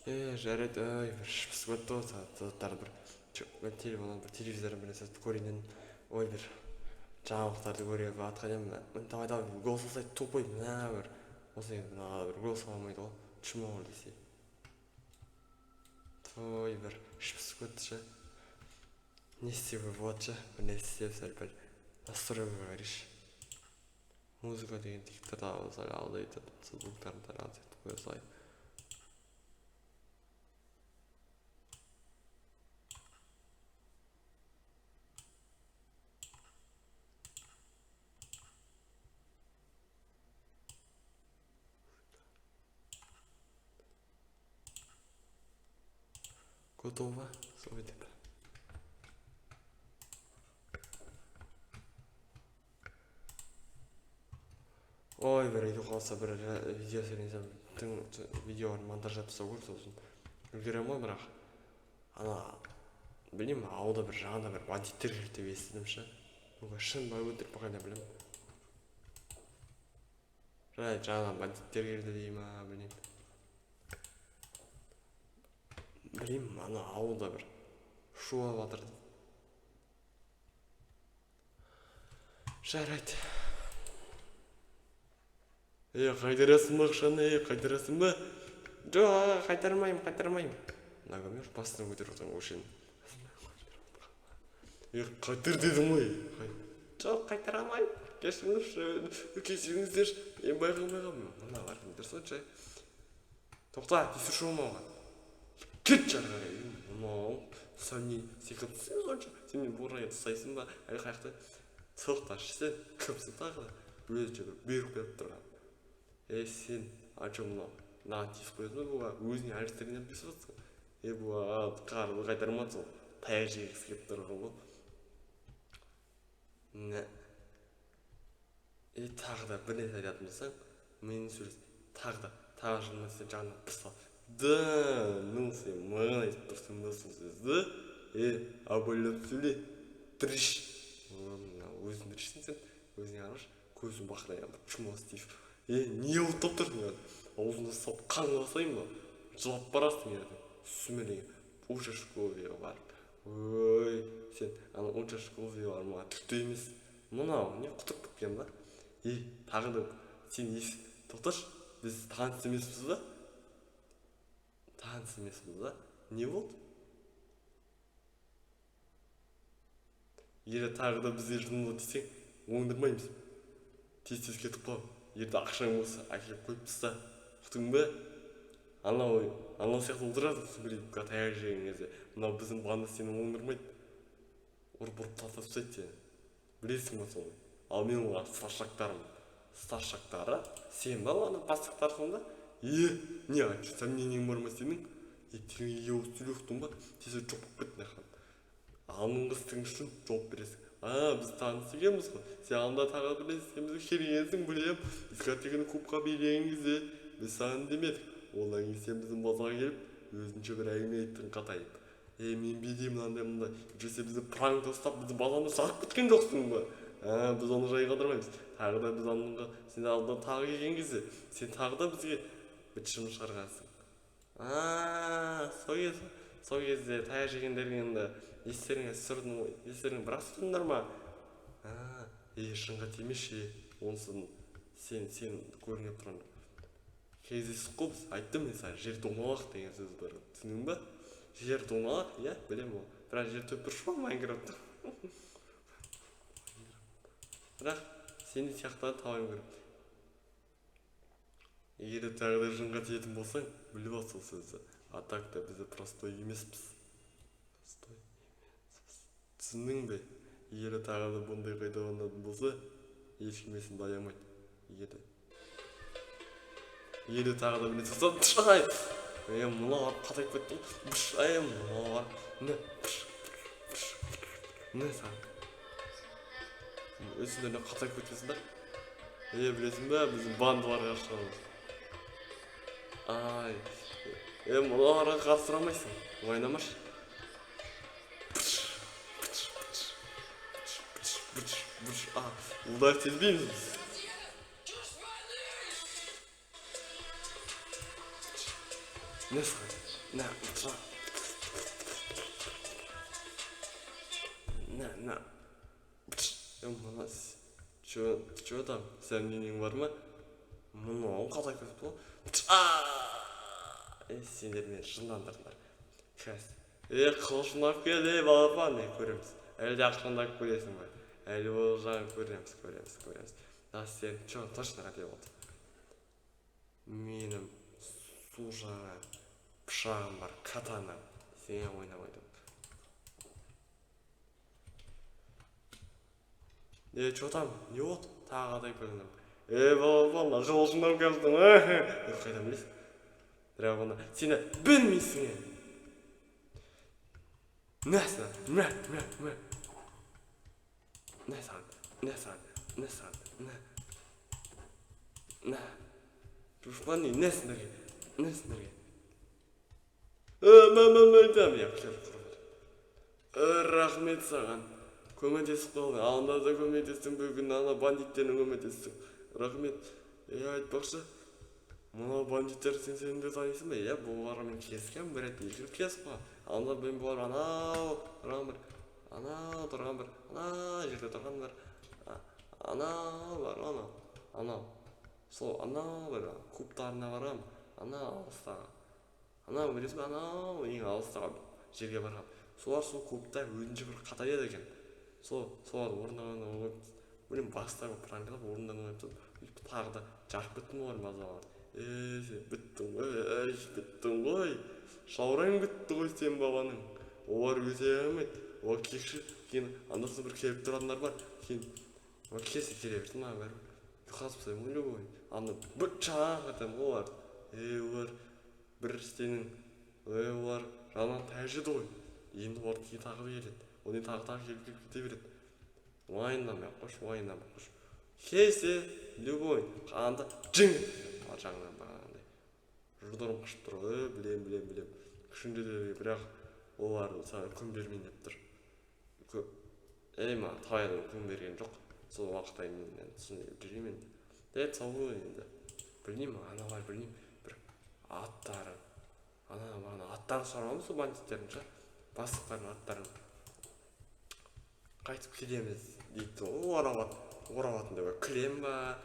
жарайды, бір шыпсып кетті ғой, заттар бір телевизор бір нәрсе көрейін, ой бір жаңалықтарды көре атқан едім, давай голос салсай тупой, мына бір осы мына бір голос сала алмайды ғой, чмо десе. Ой бір шыпсып кетті ше. Не істеуге болады ше, бір нәрсе істеп сәл-пәл настроение говоришь. Музыка деген тиктірді сәл алдайтып, звуктарын тараз етіп қоя салайын. Готово, сөйтіп. Ой, бір үйде қалса бір видео сөйлесем, видеоны монтаждап тастау керек, сосын үлгерем ғой, бірақ ана білмеймін, ауылда бір жағында бір бандиттер жүреді деп естідім ше. Мүмкін шын ба өтірік па қайда білемін. Жаңадан бандиттер келді дей ма, білмеймін. Білмеймін, ана ауылда бір шулап жатыр. Жарайды. Қайтарасың ба ақшаны, қайтарасың ба? Жоқ, қайтармаймын. Нагомер басына көтеріп отырған өшін. Қайтар дедім ғой. Жоқ, қайтарамайым. Кешіріңіздер, мен байқамағанмын. Мына барыңдар сонша. Тоқта, тесір шумауға. Кет жарғай. Мынау, сен не секілдісің сонша. Сен мен бұрайы тұсайсың ба? Әлі қаяқты сылықташы сен. Көпсі тағы да. Өзінше бір беріп қойып тұрған. Сен ачо мынау мынаған тиісіп қоясың ба бұға, өзіне әлістерінен бесіп жатсың. Бұға қарылы қайтармадсың ғой, таяқ жегісі келіп тұрған ғой. Тағы да бір нәрсе айтатын болсаң, менің сөйлес тағы жынмен сен жағынан бір сал. Ну сен маған айтып тұрсың ба сол сөзді? Абайлап сөйле, тіріш. Өзің тірішсің сен, өзіңе араш, көзің бақырайған бір чумас дейіп. Не ұлттап тұрсың еді? Аузына салып қан басайын ба? Жылап барасың еді. Сүмелеген учашковыйға барып. Ой, сен ана учашковый бар ма? Түкті емес. Мынау не құтырып кеткен ба? Тағы да сен есі тоқташ, біз таныс емеспіз ба? Таныс емеспіз ба? Не болды? Тағы да бізде жынды десең, оңдырмаймыз. Тез кетіп қал. Ерді ақшаң болса, әкеліп қойып тыста. Құтың ба? Анау сияқты отырады, сүмірейіп таяқ жеген кезде. Мынау біздің банда сені оңдырмайды. Ұрып тастап тастайды сені. Білесің ба соны? Ал мен оған старшактары, сен ба ана бастықтар сонда? Не айтшы, сомнениең бар ма сенің? Тегін еуіз сөйлектің ба? Тез жоқ бітін ақан. Алның қыстың үшін жоқ бересің. Біз таныс екенбіз ғой. Сен анда тағы білесің, біз келгенсің білем. Дискотеканы клубқа берген кезде біз саған демедік. Одан кейін сен біздің базаға келіп, өзінше бір әңгіме айттың қатайып. Мен бедеймін андай-мындай. Жүрсе бізді пранкта ұстап, бізді базаны сағып кеткен жоқсың ба? Біз оны жай қадырмаймыз. Тағы да біз аныңға, сен алдынан тағы келген кезде, сен тағы да бізге бітшім шығарғансың. Сол кезде таяқ жегендерген естеріңе сүрдің ғой, естеріңе бірақ сүрдіңдер ма? Шынға темеші, онсын сен көрініп тұрған. Кездесіп қой біз, айттым мен саған, жер домалақ деген сөз бар. Түсінің ба? Жер домалақ, білем ол. Бірақ жер төпір шу Майнкрафтта. Бірақ сені сияқтан табайын көріп. Егер тағы да жынға тиетін болсаң, біліп ал сол сөзді. А так та бізді простой емеспіз. Түсінің бе? Егер тағы да бұндай қайталанатын болса, ешкімесін даямайды. Егер тағы да мені тұқсан, тұшай! Мұна барып қатайып кеттің, бұшай, мұна барып. Не саған? Өсіндеріне қатайып кеткесін да? Білесің бе, біздің бандыларға шығамыз. Мұналарға қатыстырамайсың, ойнамаш. Удар сезбейміз біз. Не саған? на. Мына чё там, сомнениең бар ма? Мынау қалай көріп тұр? Сендер мені жындандырдыңдар. Құлшынап келе балапан, көреміз. Әлде ақшаңдап көресің бе? Әлі ол жағын көреміз. Да сен чё точно қате болды. Менің су жаңа пышағым бар, катана. Сен ойнамайды. Чё там? Не болды? Тағы қадай көрінім. Балапан, құлшынап келдің. Қайдан білесің? Бірақ оны сені білмейсің. Нәсін. Дұшпаны нәсіндерге. Рахмет саған. Көмектесіп қалдың. Алында да көмектестің, бүгін ана бандиттерін көмектестің. Рахмет. Айтпақшы, мына бандиттер сен де танисың ба? Бұлармен кескен бір рет екіліп кесіп қа. Алында мен бұлар анау тұрған бір, жерде тұрған бір, анау сол анау бір кубтарына барам, алыстағы, білесің бе, ең алыстағы жерге барам. Солар сол кубта өзінше бір қатар еді екен. Соларды орындағанда білем бастағы пранкалап орындағанда тағы да жарып кеттім олар мазалар. Біттің ғой. Шаурайың бітті ғой сен баланың. Олар өте әмет. Олар кекші. Кейін андасын бір келіп тұратындар бар. Кейін кесі келе берді ма бәрі. Ұйқасып сайым өлі ғой. Анда бір чаң қатам олар. Олар бір істенің. Олар жанан тәжеді ғой. Енді олар кейін тағы береді. Оны тағы келіп кете береді. Уайындамай қош. Кесе, любой, қағанда жың. Жағынан бағандай. Жұрдарым қышып тұр. Білем. Күшінде де бірақ оларды саған күн бермейін деп тұр. Ма, тайдан күн берген жоқ. Сол уақытта мен түсініп жүремін. Сау ғой енді. Білмеймін, аналар білмеймін. Бір аттары. Аттарын сұрамыз сол бандиттердің шығар. Бастықтардың аттарын. Қайтып келеміз дейді. Ораватында кілем ба?